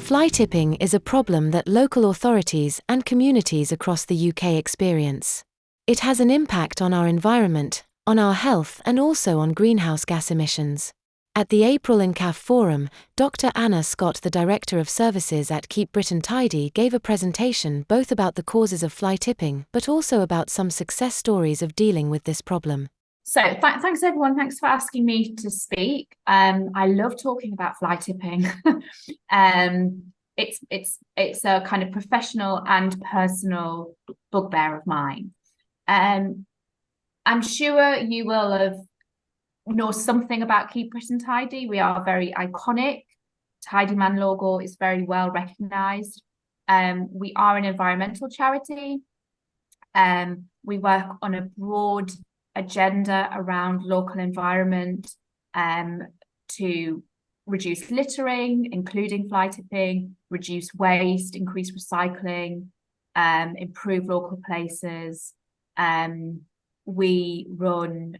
Fly tipping is a problem that local authorities and communities across the UK experience. It has an impact on our environment, on our health, and also on greenhouse gas emissions. At the April EnCaf Forum, Dr. Anna Scott, the Director of Services at Keep Britain Tidy, gave a presentation both about the causes of fly tipping but also about some success stories of dealing with this problem. So thanks everyone. Thanks for asking me to speak. I love talking about fly tipping. It's a kind of professional and personal bugbear of mine. I'm sure you will have know something about Keep Britain Tidy. We are very iconic. Tidy Man logo is very well recognised. We are an environmental charity. We work on a broad agenda around local environment to reduce littering, including fly tipping, reduce waste, increase recycling, improve local places. We run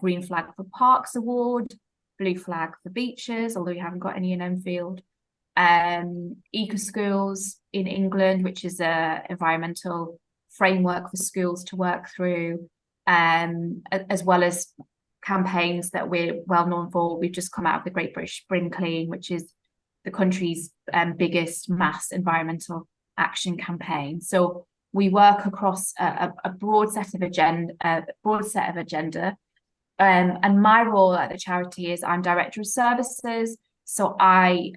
Green Flag for Parks Award, Blue Flag for Beaches, although we haven't got any in Enfield. Eco Schools in England, which is an environmental framework for schools to work through, as well as campaigns that we're well known for. We've just come out of the Great British Spring Clean, which is the country's biggest mass environmental action campaign. So we work across a broad set of agenda. And my role at the charity is I'm Director of Services. So I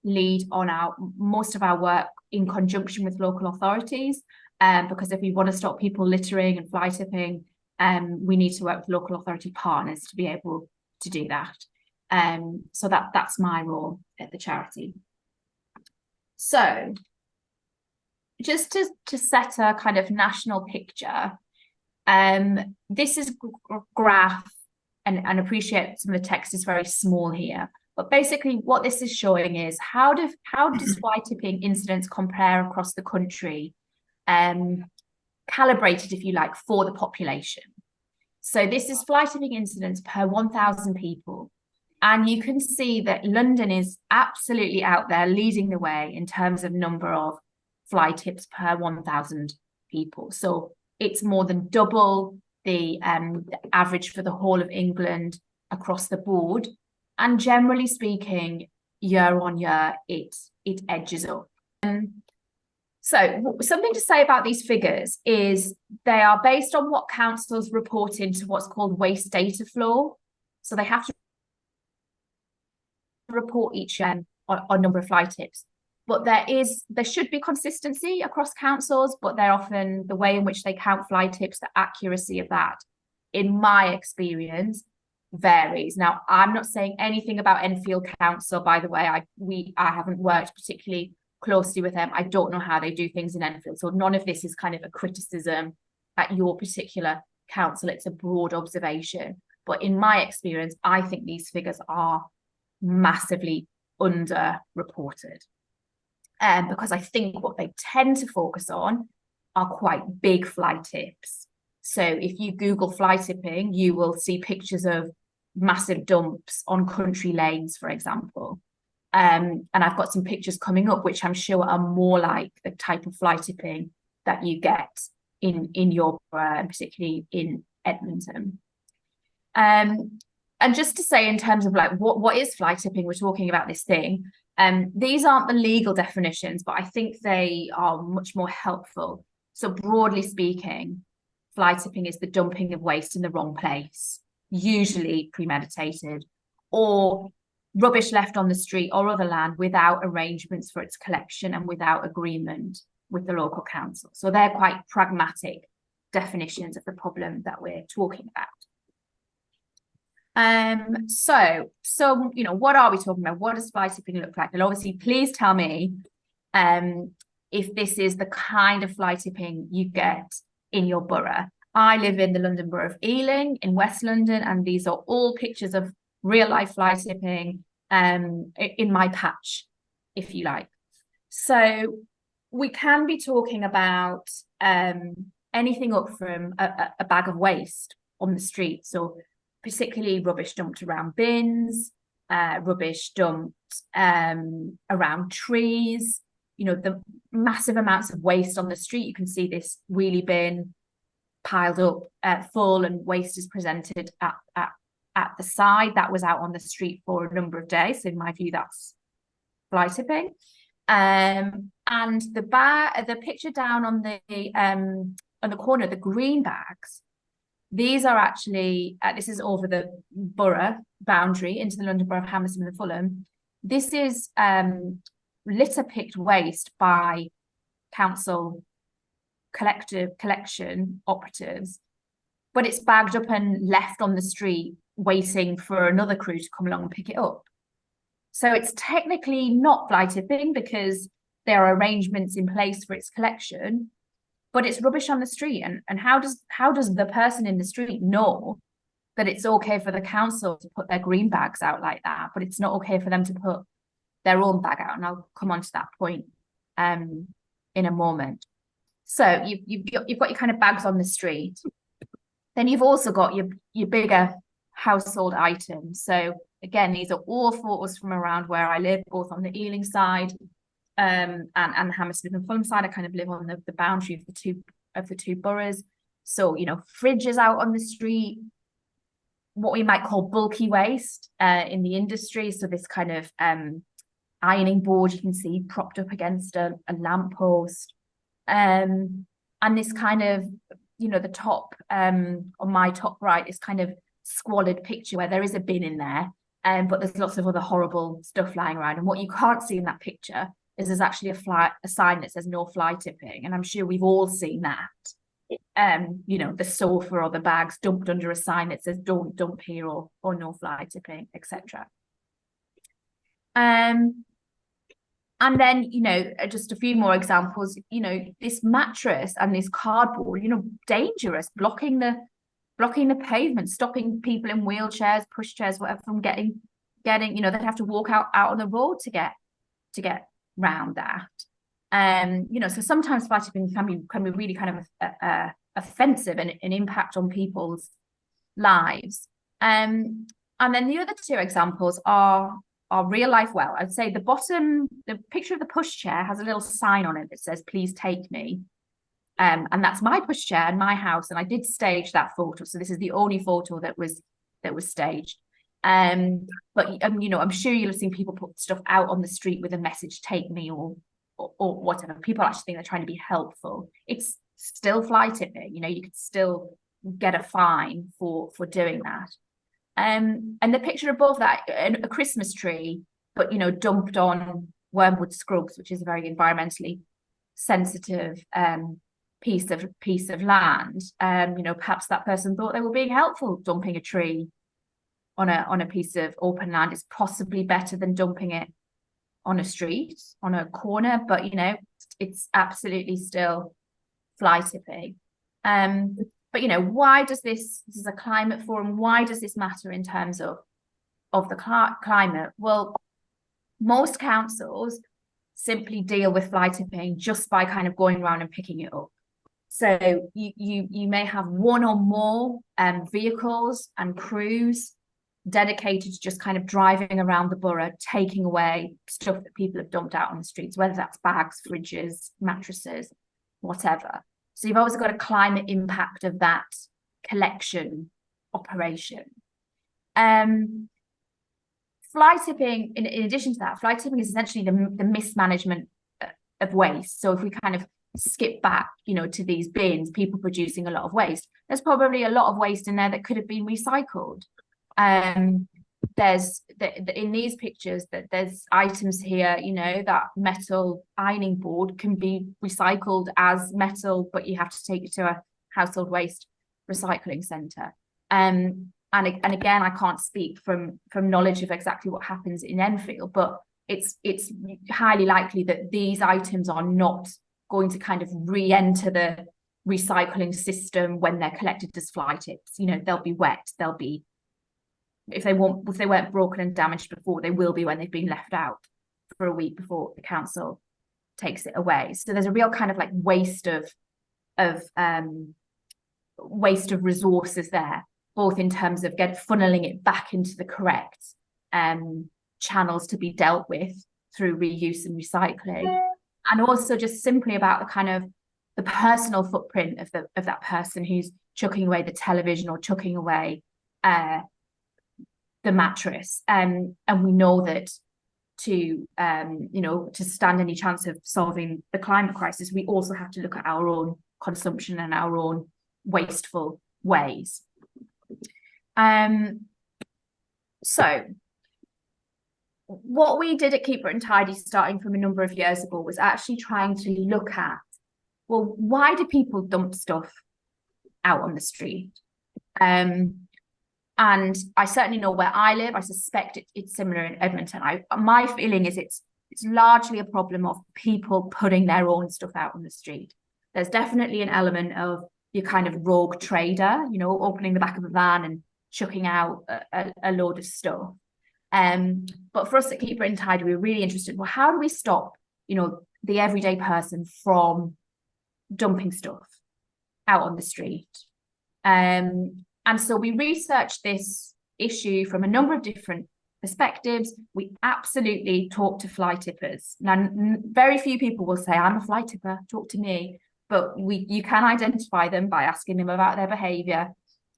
lead on most of our work in conjunction with local authorities. Because if we want to stop people littering and fly tipping, we need to work with local authority partners to be able to do that. So that's my role at the charity. So just to set a kind of national picture, this is graph, and appreciate some of the text is very small here. But basically what this is showing is how does fly tipping incidents compare across the country, calibrated, if you like, for the population. So this is fly tipping incidents per 1,000 people. And you can see that London is absolutely out there leading the way in terms of number of fly tips per 1,000 people. So it's more than double the average for the whole of England across the board. And generally speaking, year on year, it edges up. So something to say about these figures is they are based on what councils report into what's called waste data flow. So they have to report each year on number of fly tips. But there should be consistency across councils, but they're often the way in which they count fly tips, the accuracy of that, in my experience, varies. Now, I'm not saying anything about Enfield Council, by the way. I haven't worked particularly closely with them. I don't know how they do things in Enfield. So none of this is kind of a criticism at your particular council. It's a broad observation. But in my experience, I think these figures are massively underreported. Because I think what they tend to focus on are quite big fly tips. So if you Google fly tipping, you will see pictures of massive dumps on country lanes, for example. And I've got some pictures coming up, which I'm sure are more like the type of fly tipping that you get in your borough, and particularly in Edmonton. And just to say, in terms of like what is fly tipping, we're talking about this thing. These aren't the legal definitions, but I think they are much more helpful. So broadly speaking, fly tipping is the dumping of waste in the wrong place, usually premeditated, or rubbish left on the street or other land without arrangements for its collection and without agreement with the local council. So they're quite pragmatic definitions of the problem that we're talking about. So what are we talking about? What does fly tipping look like? And obviously, please tell me if this is the kind of fly tipping you get in your borough. I live in the London Borough of Ealing in West London, and these are all pictures of real life fly tipping in my patch, if you like. So we can be talking about anything up from a bag of waste on the street. So particularly rubbish dumped around bins, rubbish dumped around trees, the massive amounts of waste on the street. You can see this wheelie bin piled up full, and waste is presented at the side. That was out on the street for a number of days. So in my view, that's fly tipping. And the picture down on the corner, the green bags, these are actually, this is over the borough boundary into the London Borough of Hammersmith and Fulham. This is litter picked waste by council collection operatives, but it's bagged up and left on the street waiting for another crew to come along and pick it up. So it's technically not fly tipping because there are arrangements in place for its collection, but it's rubbish on the street. And how does the person in the street know that it's okay for the council to put their green bags out like that, but it's not okay for them to put their own bag out? And I'll come on to that point in a moment. So you've got your kind of bags on the street. Then you've also got your bigger household items. So again, these are all photos from around where I live, both on the Ealing side and the Hammersmith and Fulham side. I kind of live on the boundary of the two boroughs. So, fridges out on the street, what we might call bulky waste in the industry. So this kind of ironing board you can see propped up against a lamppost. And this kind of, the top on my top right is kind of squalid picture where there is a bin in there, but there's lots of other horrible stuff lying around. And what you can't see in that picture is there's actually a sign that says no fly tipping. And I'm sure we've all seen that. The sofa or the bags dumped under a sign that says don't dump here or no fly tipping, etc. And then, just a few more examples, this mattress and this cardboard, dangerous, blocking the pavement, stopping people in wheelchairs, pushchairs, whatever, from getting, they'd have to walk out on the road to get round that. So sometimes fly tipping can be really kind of offensive and impact on people's lives. And then the other two examples are real life. Well, I'd say the picture of the pushchair has a little sign on it that says, "Please take me." And that's my pushchair in my house. And I did stage that photo. So this is the only photo that was staged. But I'm sure you'll have seen people put stuff out on the street with a message, "Take me," or whatever. People actually think they're trying to be helpful. It's still fly tipping. You could still get a fine for doing that. And the picture above that, a Christmas tree, but dumped on Wormwood Scrubs, which is a very environmentally sensitive piece of land. Perhaps that person thought they were being helpful. Dumping a tree on a piece of open land is possibly better than dumping it on a street, on a corner, but it's absolutely still fly tipping. But why does this is a climate forum, why does this matter in terms of the climate? Well, most councils simply deal with fly tipping just by kind of going around and picking it up. So you may have one or more vehicles and crews dedicated to just kind of driving around the borough, taking away stuff that people have dumped out on the streets, whether that's bags, fridges, mattresses, whatever. So you've always got a climate impact of that collection operation. Fly tipping, in addition to that, fly tipping is essentially the mismanagement of waste. So if we kind of skip back, to these bins, people producing a lot of waste, there's probably a lot of waste in there that could have been recycled. There's in these pictures that there's items here, that metal ironing board can be recycled as metal, but you have to take it to a household waste recycling centre. And again, I can't speak from knowledge of exactly what happens in Enfield, but it's highly likely that these items are not going to kind of re-enter the recycling system when they're collected as fly tips. They'll be wet, they'll be, if they weren't broken and damaged before, they will be when they've been left out for a week before the council takes it away. So there's a real kind of like waste of resources there, both in terms of funneling it back into the correct channels to be dealt with through reuse and recycling, and also just simply about the kind of the personal footprint of that person who's chucking away the television or chucking away the mattress. And we know that to stand any chance of solving the climate crisis, we also have to look at our own consumption and our own wasteful ways. So what we did at Keep Britain Tidy, starting from a number of years ago, was actually trying to look at, well, why do people dump stuff out on the street? And I certainly know where I live. I suspect it's similar in Edmonton. My feeling is it's largely a problem of people putting their own stuff out on the street. There's definitely an element of your kind of rogue trader, opening the back of a van and chucking out a load of stuff. But for us at Keep Britain Tidy, we're really interested, well, how do we stop, the everyday person from dumping stuff out on the street? And so we researched this issue from a number of different perspectives. We absolutely talked to fly tippers. Now, very few people will say, I'm a fly tipper, talk to me. But you can identify them by asking them about their behaviour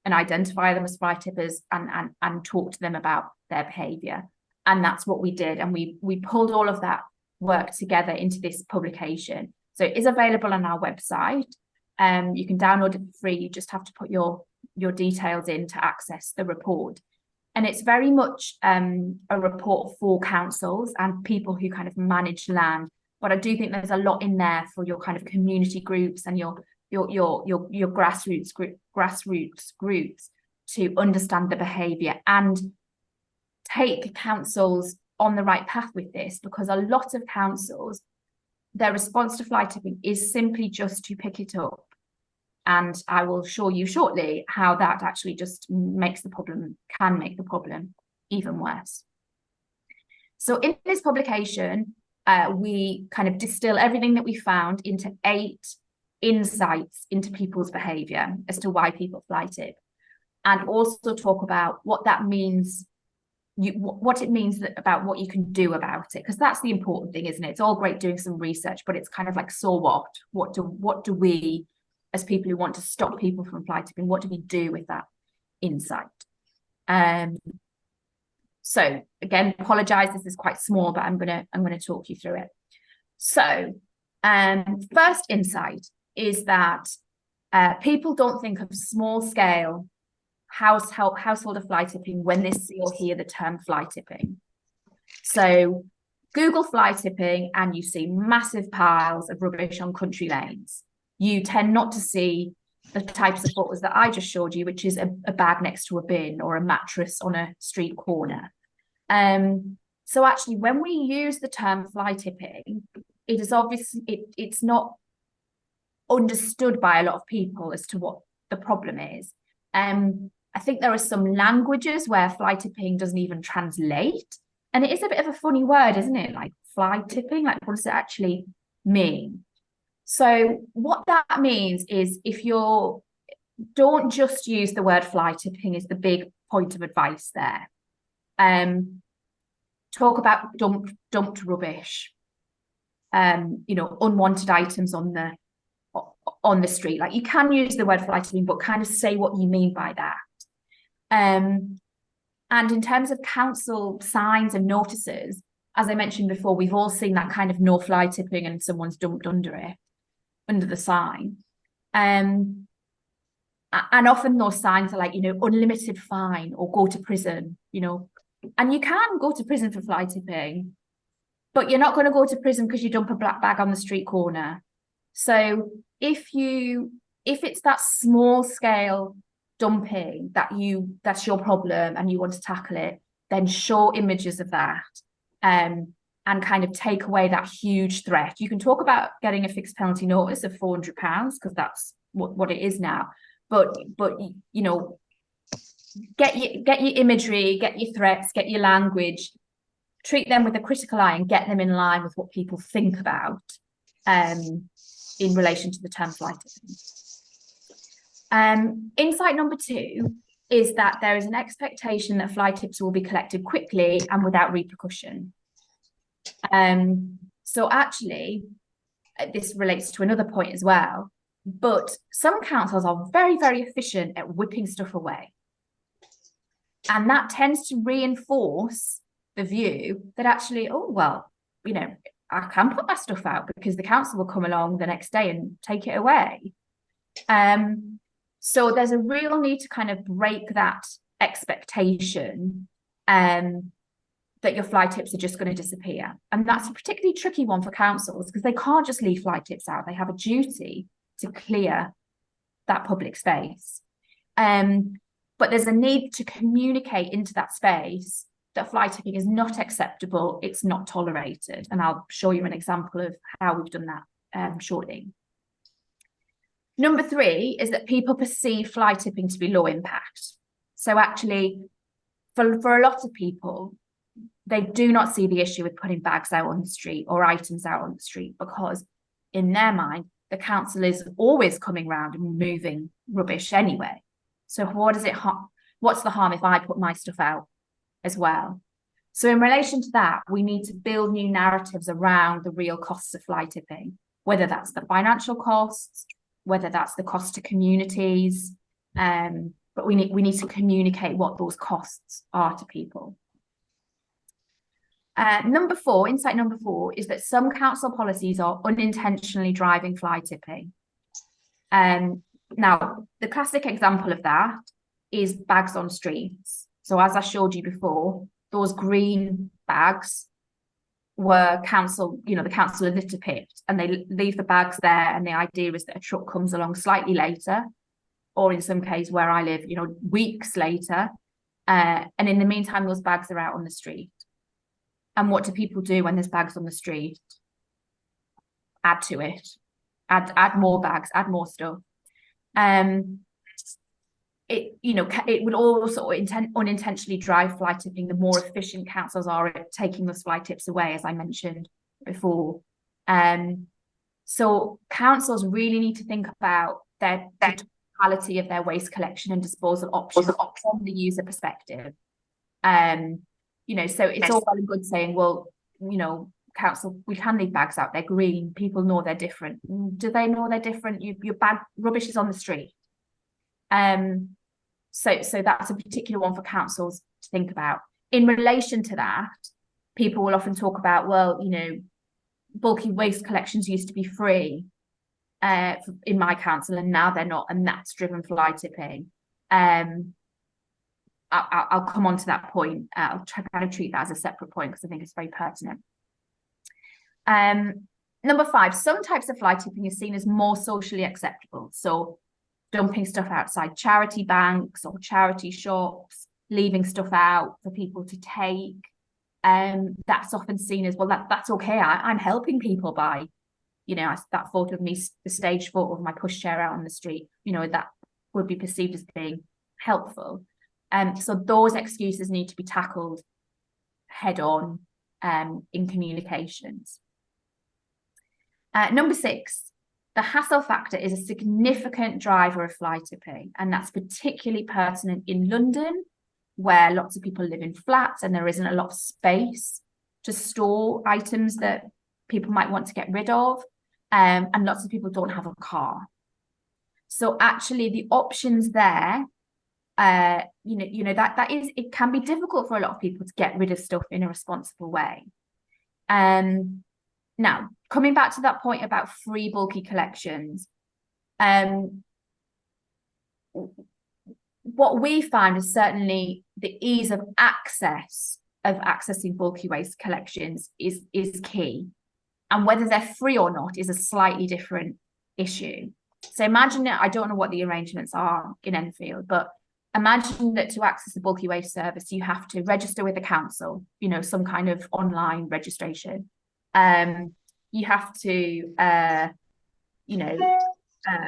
and identify them as fly tippers and talk to them about their behaviour. And that's what we did. And we pulled all of that work together into this publication. So it is available on our website. You can download it for free. You just have to put your details in to access the report. And it's very much a report for councils and people who kind of manage land. But I do think there's a lot in there for your kind of community groups and your grassroots groups to understand the behaviour and take councils on the right path with this, because a lot of councils, their response to fly tipping is simply just to pick it up. And I will show you shortly how that actually just can make the problem even worse. So in this publication, we kind of distill everything that we found into 8 insights into people's behaviour as to why people fly tip, and also talk about what that means, what it means about what you can do about it, because that's the important thing, isn't it? It's all great doing some research, but it's kind of like, so what do we, as people who want to stop people from fly tipping, what do we do with that insight? So again, apologize, this is quite small, but I'm gonna talk you through it. So first insight is that people don't think of small scale household fly tipping when they see or hear the term fly tipping. So Google fly tipping and you see massive piles of rubbish on country lanes. You tend not to see the types of photos that I just showed you, which is a bag next to a bin or a mattress on a street corner. So actually, when we use the term fly tipping, it is obviously, it's not understood by a lot of people as to what the problem is. I think there are some languages where fly tipping doesn't even translate. And it is a bit of a funny word, isn't it? Like fly tipping, like what does it actually mean? So what that means is don't just use the word fly tipping is the big point of advice there. Talk about dumped rubbish, unwanted items on the street. Like, you can use the word fly tipping, but kind of say what you mean by that. And in terms of council signs and notices, as I mentioned before, we've all seen that kind of no fly tipping and someone's dumped under the sign. And often those signs are like, unlimited fine or go to prison, and you can go to prison for fly tipping, but you're not going to go to prison because you dump a black bag on the street corner. So if it's that small scale dumping that's your problem and you want to tackle it, then show images of that and kind of take away that huge threat. You can talk about getting a fixed penalty notice of £400 because that's what it is now. But get your imagery, get your threats, get your language, treat them with a critical eye and get them in line with what people think about in relation to the term fly tipping. Insight number 2 is that there is an expectation that fly tips will be collected quickly and without repercussion. So actually, this relates to another point as well, but some councils are very, very efficient at whipping stuff away. And that tends to reinforce the view that actually, oh, well, you know, I can put my stuff out because the council will come along the next day and take it away. So there's a real need to kind of break that expectation that your fly tips are just going to disappear. And that's a particularly tricky one for councils because they can't just leave fly tips out. They have a duty to clear that public space. But there's a need to communicate into that space that fly tipping is not acceptable, it's not tolerated. And I'll show you an example of how we've done that shortly. Number 3 is that people perceive fly tipping to be low impact. So actually, for a lot of people, they do not see the issue with putting bags out on the street or items out on the street because in their mind, the council is always coming around and moving rubbish anyway. So what's the harm if I put my stuff out as well? So in relation to that, we need to build new narratives around the real costs of fly tipping, whether that's the financial costs, whether that's the cost to communities, but we need to communicate what those costs are to people. Insight number four is that some council policies are unintentionally driving fly tipping. Now, the classic example of that is bags on streets. So as I showed you before, those green bags were the council had litter picked and they leave the bags there, and the idea is that a truck comes along slightly later, or in some case where I live, weeks later, and in the meantime those bags are out on the street. And what do people do when there's bags on the street? Add to it, add more bags, add more stuff. It would also unintentionally drive fly tipping the more efficient councils are at taking those fly tips away, as I mentioned before. So councils really need to think about the totality of their waste collection and disposal options from the user perspective. So it's all well and good saying, well, council, we can leave bags out, they're green, people know they're different. Do they know they're different? Your bag rubbish is on the street. So that's a particular one for councils to think about. In relation to that, people will often talk about, well, bulky waste collections used to be free in my council and now they're not, and that's driven fly tipping. I'll come on to that point. I'll try to kind of treat that as a separate point because I think it's very pertinent. Number 5, some types of fly tipping is seen as more socially acceptable. So dumping stuff outside charity banks or charity shops, leaving stuff out for people to take. That's often seen as, well, that's okay. I'm helping people by, that photo of me, the stage photo of my pushchair out on the street, that would be perceived as being helpful. So those excuses need to be tackled head on in communications. Number 6, the hassle factor is a significant driver of fly tipping, and that's particularly pertinent in London, where lots of people live in flats and there isn't a lot of space to store items that people might want to get rid of, and lots of people don't have a car. So actually the options there, it can be difficult for a lot of people to get rid of stuff in a responsible way. Now, coming back to that point about free bulky collections, what we find is certainly the ease of accessing bulky waste collections is key. And whether they're free or not is a slightly different issue. So imagine I don't know what the arrangements are in Enfield, but imagine that to access the bulky waste service, you have to register with the council, some kind of online registration. You have to,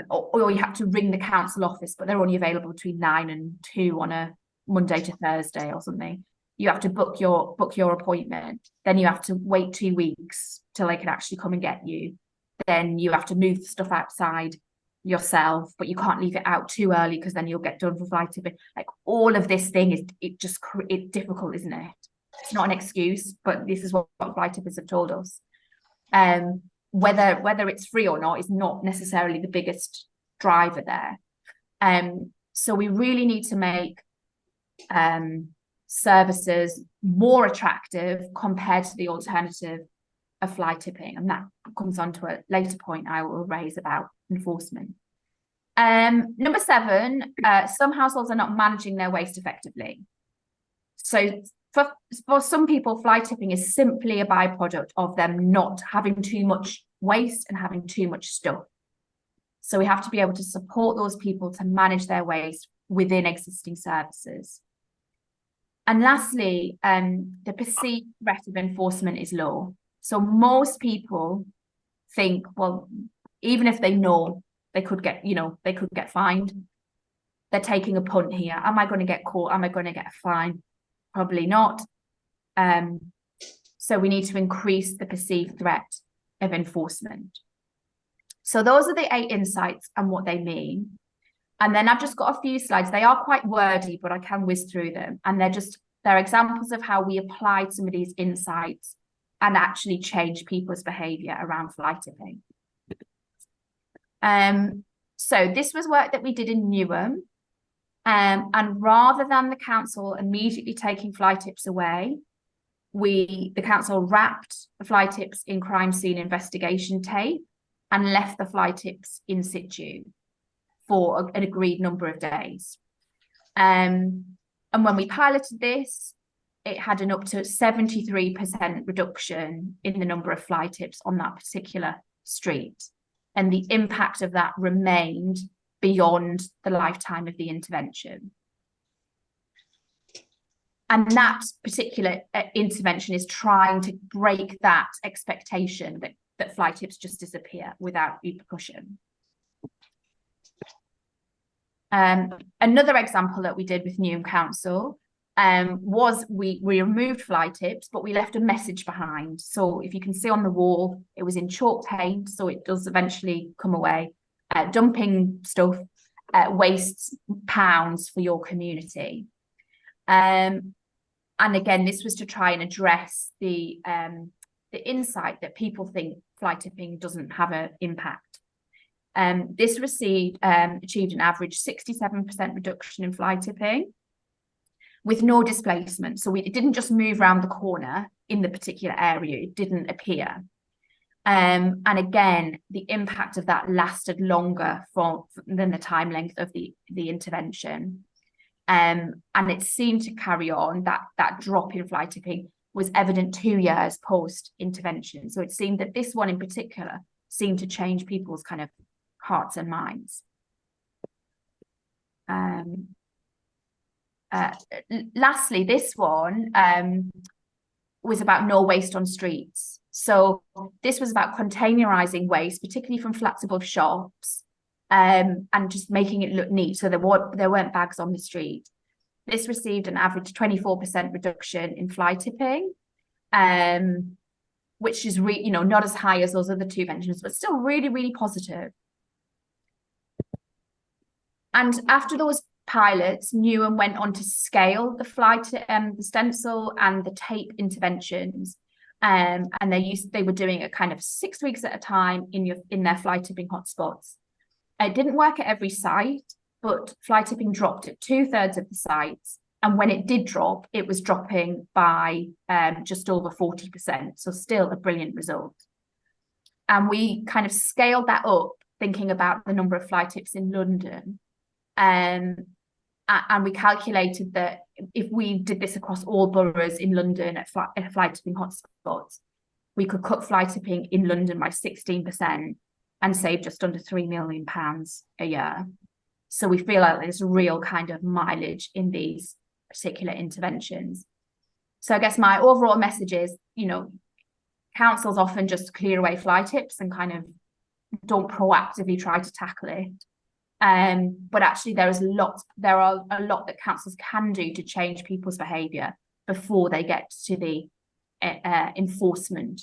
or you have to ring the council office, but they're only available between 9 and 2 on a Monday to Thursday or something. You have to book your appointment. Then you have to wait 2 weeks till they can actually come and get you. Then you have to move the stuff outside yourself, but you can't leave it out too early because then you'll get done for fly tipping. Like all of this thing is, it's difficult, isn't it? It's not an excuse, but this is what fly tippers have told us. Whether it's free or not is not necessarily the biggest driver there. So we really need to make services more attractive compared to the alternative of fly tipping, and that comes on to a later point I will raise about enforcement. Number 7, some households are not managing their waste effectively. So for some people, fly tipping is simply a byproduct of them not having too much waste and having too much stuff. So we have to be able to support those people to manage their waste within existing services. And lastly, the perceived threat of enforcement is low. So most people think, well, even if they know they could get fined, they're taking a punt here. Am I going to get caught? Am I going to get a fine? Probably not. So we need to increase the perceived threat of enforcement. So those are the 8 insights and what they mean. And then I've just got a few slides. They are quite wordy, but I can whiz through them. And they're examples of how we applied some of these insights and actually change people's behaviour around fly tipping. So this was work that we did in Newham. And rather than the council immediately taking fly tips away, the council wrapped the fly tips in crime scene investigation tape and left the fly tips in situ for an agreed number of days. And when we piloted this, it had an up to 73% reduction in the number of fly tips on that particular street. And the impact of that remained beyond the lifetime of the intervention. And that particular intervention is trying to break that expectation that fly tips just disappear without repercussion. Another example that we did with Newham Council was we removed fly tips, but we left a message behind. So if you can see on the wall, it was in chalk paint, so it does eventually come away. Dumping stuff wastes pounds for your community. And again, this was to try and address the insight that people think fly tipping doesn't have an impact. This achieved an average 67% reduction in fly tipping with no displacement. So it didn't just move around the corner in the particular area, it didn't appear. And again, the impact of that lasted longer than the time length of the intervention. And it seemed to carry on, that drop in fly tipping was evident 2 years post-intervention. So it seemed that this one in particular seemed to change people's kind of hearts and minds. Lastly, this one was about no waste on streets. So this was about containerizing waste, particularly from flats above shops, and just making it look neat. So there weren't bags on the street. This received an average 24% reduction in fly tipping, which is not as high as those other 2 interventions, but still really, really positive. And after those pilots, Newham went on to scale the stencil and the tape interventions. And they were doing it kind of 6 weeks at a time in their fly tipping hotspots. It didn't work at every site, but fly tipping dropped at 2/3 of the sites. And when it did drop, it was dropping by just over 40%. So still a brilliant result. And we kind of scaled that up, thinking about the number of fly tips in London. And we calculated that if we did this across all boroughs in London at fly tipping hotspots, we could cut fly tipping in London by 16% and save just under £3 million a year. So we feel like there's real kind of mileage in these particular interventions. So I guess my overall message is, councils often just clear away fly tips and kind of don't proactively try to tackle it. But actually there are a lot that councils can do to change people's behaviour before they get to the enforcement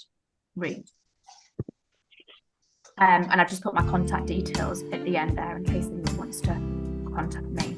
route. And I've just put my contact details at the end there in case anyone wants to contact me.